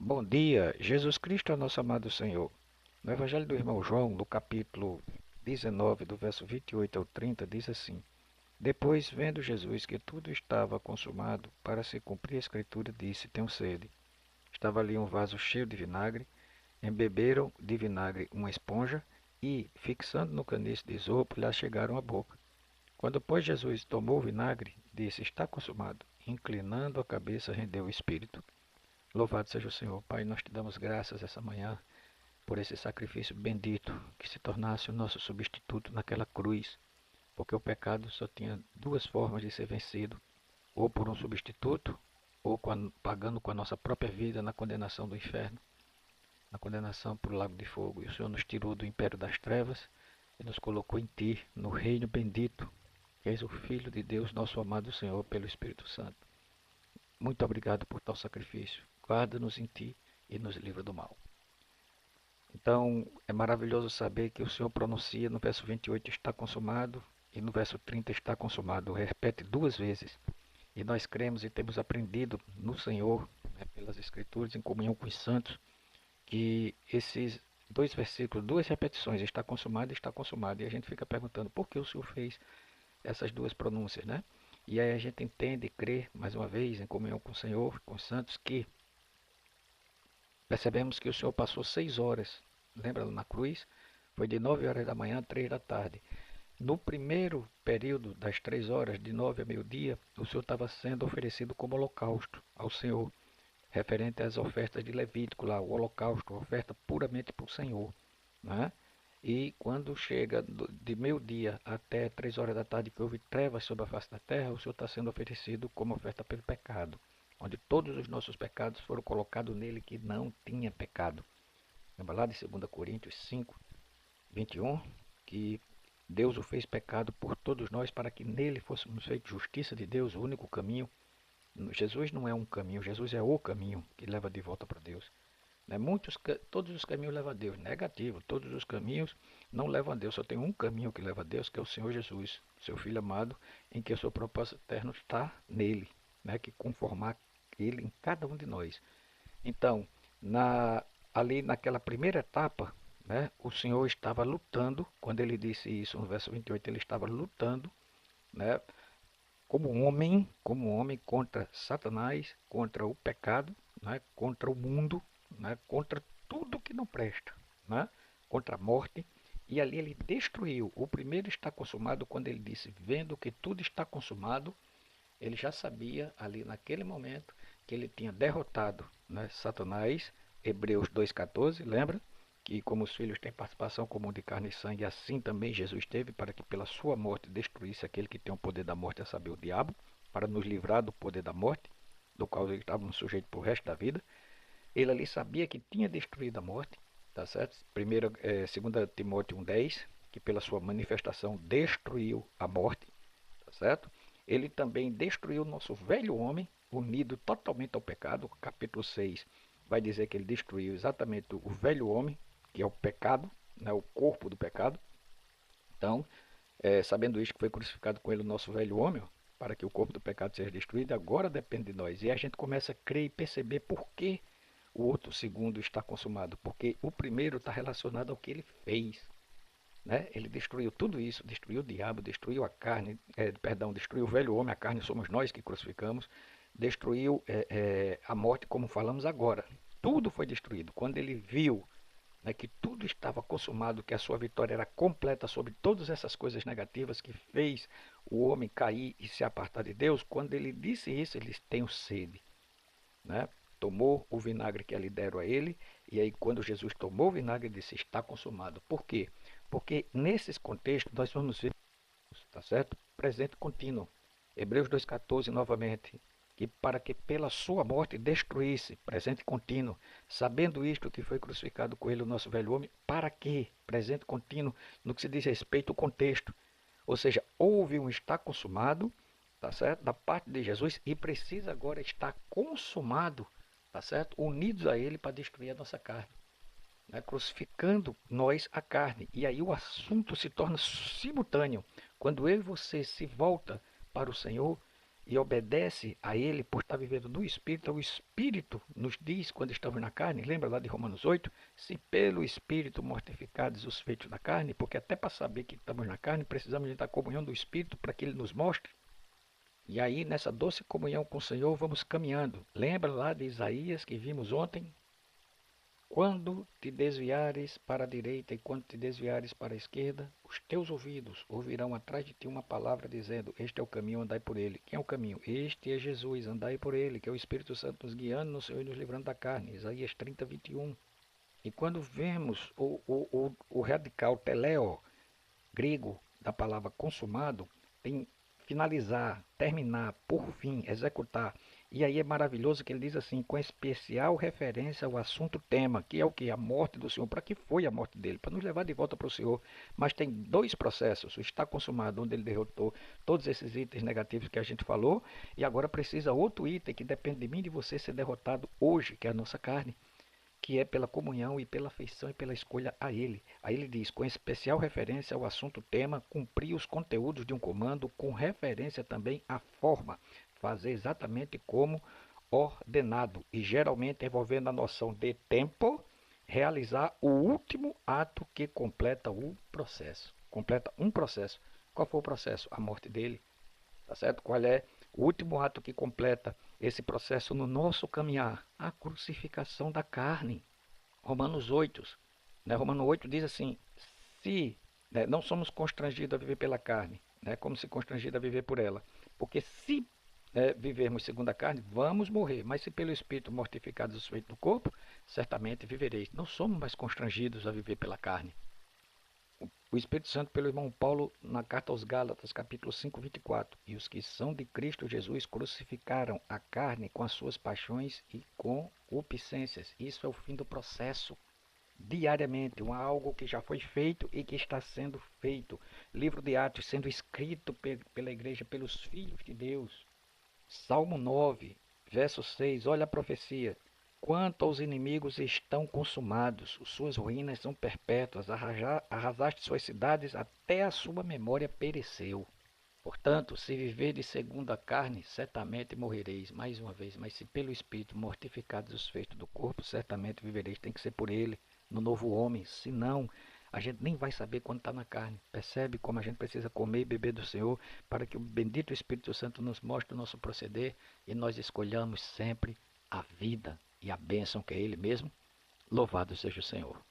Bom dia, Jesus Cristo é nosso amado Senhor. No Evangelho do irmão João, no capítulo 19, do verso 28 ao 30, diz assim: Depois, vendo Jesus que tudo estava consumado, para se cumprir a escritura, disse: Tenho sede. Estava ali um vaso cheio de vinagre. Embeberam de vinagre uma esponja e, fixando no caniço de isopo, lhe chegaram à boca. Quando, pois, Jesus tomou o vinagre, disse: Está consumado. Inclinando a cabeça, rendeu o espírito. Louvado seja o Senhor. Pai, nós te damos graças essa manhã por esse sacrifício bendito que se tornasse o nosso substituto naquela cruz, porque o pecado só tinha duas formas de ser vencido, ou por um substituto, ou pagando com a nossa própria vida na condenação do inferno, na condenação para o lago de fogo. E o Senhor nos tirou do império das trevas e nos colocou em Ti, no reino bendito, que és o Filho de Deus, nosso amado Senhor, pelo Espírito Santo. Muito obrigado por tal sacrifício. Guarda-nos em Ti e nos livra do mal. Então, é maravilhoso saber que o Senhor pronuncia no verso 28 está consumado e no verso 30 está consumado. Repete duas vezes. E nós cremos e temos aprendido no Senhor, pelas Escrituras, em comunhão com os santos, que esses dois versículos, duas repetições, está consumado. E a gente fica perguntando por que o Senhor fez essas duas pronúncias, né? E aí a gente entende e crê, mais uma vez, em comunhão com o Senhor, com os santos, que percebemos que o Senhor passou 6 horas, lembra na cruz? Foi de 9 horas da manhã a 3 da tarde. No primeiro período das 3 horas, de 9 a meio-dia, o Senhor estava sendo oferecido como holocausto ao Senhor, referente às ofertas de Levítico lá, o holocausto, oferta puramente para o Senhor, né? E quando chega de meio-dia até 3 horas da tarde, que houve trevas sobre a face da terra, o Senhor está sendo oferecido como oferta pelo pecado, onde todos os nossos pecados foram colocados nele que não tinha pecado. Lembra lá de 2 Coríntios 5, 21, que Deus o fez pecado por todos nós para que nele fôssemos feitos justiça de Deus, o único caminho. Jesus não é um caminho, Jesus é o caminho que leva de volta para Deus. Né? Todos os caminhos levam a Deus, negativo, todos os caminhos não levam a Deus, só tem um caminho que leva a Deus, que é o Senhor Jesus, seu Filho amado, em que o seu propósito eterno está nele, né? Que conformar ele em cada um de nós. Então, ali naquela primeira etapa, né, o Senhor estava lutando, quando ele disse isso no verso 28, ele estava lutando, né, como um homem contra Satanás, contra o pecado, né, contra o mundo, né, contra tudo que não presta, né, contra a morte. E ali ele destruiu. O primeiro está consumado quando ele disse, vendo que tudo está consumado, ele já sabia ali naquele momento que ele tinha derrotado, né, Satanás. Hebreus 2,14, lembra? Que como os filhos têm participação comum de carne e sangue, assim também Jesus teve, para que pela sua morte destruísse aquele que tem o poder da morte, a saber, o diabo, para nos livrar do poder da morte, do qual ele estava sujeito para o resto da vida. Ele ali sabia que tinha destruído a morte, tá certo? 2 Timóteo 1,10, que pela sua manifestação destruiu a morte, tá certo? Ele também destruiu o nosso velho homem, unido totalmente ao pecado. Capítulo 6 vai dizer que ele destruiu exatamente o velho homem, que é o pecado, né, o corpo do pecado. Então, sabendo isso, que foi crucificado com ele o nosso velho homem, ó, para que o corpo do pecado seja destruído, agora depende de nós. E a gente começa a crer e perceber por que o outro segundo está consumado. Porque o primeiro está relacionado ao que ele fez. Né? Ele destruiu tudo isso, destruiu o diabo, destruiu a carne, destruiu o velho homem, a carne somos nós que crucificamos, destruiu a morte, como falamos agora. Tudo foi destruído. Quando ele viu, né, que tudo estava consumado, que a sua vitória era completa sobre todas essas coisas negativas que fez o homem cair e se apartar de Deus, quando ele disse isso, ele tem sede, né? Tomou o vinagre que ali deram a ele, e aí quando Jesus tomou o vinagre, ele disse, está consumado. Por quê? Porque nesses contextos nós vamos ver, tá certo? Presente contínuo. Hebreus 2,14 novamente, que para que pela sua morte destruísse, presente contínuo, sabendo isto que foi crucificado com ele o nosso velho homem, para que, presente contínuo, no que se diz respeito ao contexto. Ou seja, houve um está consumado, tá certo? Da parte de Jesus e precisa agora estar consumado, tá certo? Unidos a ele para destruir a nossa carne, né? Crucificando nós a carne. E aí o assunto se torna simultâneo. Quando eu e você se volta para o Senhor, e obedece a Ele por estar vivendo no Espírito, o Espírito nos diz quando estamos na carne, lembra lá de Romanos 8? Se pelo Espírito mortificados os feitos da carne, porque até para saber que estamos na carne, precisamos de da comunhão do Espírito para que Ele nos mostre. E aí, nessa doce comunhão com o Senhor, vamos caminhando. Lembra lá de Isaías que vimos ontem? Quando te desviares para a direita e quando te desviares para a esquerda, os teus ouvidos ouvirão atrás de ti uma palavra dizendo: Este é o caminho, andai por ele. Quem é o caminho? Este é Jesus, andai por ele, que é o Espírito Santo nos guiando no Senhor e nos livrando da carne. Isaías 30, 21. E quando vemos o radical teleo, grego, da palavra consumado, tem finalizar, terminar, por fim, executar. E aí é maravilhoso que ele diz assim, com especial referência ao assunto tema, que é o que? A morte do Senhor. Para que foi a morte dele? Para nos levar de volta para o Senhor. Mas tem dois processos. O está consumado, onde ele derrotou todos esses itens negativos que a gente falou. E agora precisa outro item que depende de mim e de você ser derrotado hoje, que é a nossa carne, que é pela comunhão e pela afeição e pela escolha a Ele. Aí ele diz, com especial referência ao assunto tema, cumprir os conteúdos de um comando, com referência também à forma, fazer exatamente como ordenado, e geralmente envolvendo a noção de tempo, realizar o último ato que completa o processo. Completa um processo. Qual foi o processo? A morte dele. Tá certo? Qual é o último ato que completa esse processo no nosso caminhar? A crucificação da carne. Romanos 8, né? Romanos 8 diz assim, se né, não somos constrangidos a viver pela carne, né, como se constrangido a viver por ela. Porque se vivermos segundo a carne, vamos morrer. Mas se pelo Espírito mortificados os feitos do corpo, certamente vivereis. Não somos mais constrangidos a viver pela carne. O Espírito Santo pelo irmão Paulo na carta aos Gálatas, capítulo 5, 24. E os que são de Cristo Jesus crucificaram a carne com as suas paixões e concupiscências. Isso é o fim do processo. Diariamente, algo que já foi feito e que está sendo feito. Livro de Atos sendo escrito pela igreja, pelos filhos de Deus. Salmo 9, verso 6. Olha a profecia. Quanto aos inimigos estão consumados, suas ruínas são perpétuas, arrasaste suas cidades, até a sua memória pereceu. Portanto, se viverdes segundo a carne, certamente morrereis. Mais uma vez, mas se pelo Espírito mortificados os feitos do corpo, certamente vivereis. Tem que ser por ele, no novo homem. Senão, a gente nem vai saber quando está na carne. Percebe como a gente precisa comer e beber do Senhor para que o bendito Espírito Santo nos mostre o nosso proceder e nós escolhamos sempre a vida e a bênção que é Ele mesmo. Louvado seja o Senhor.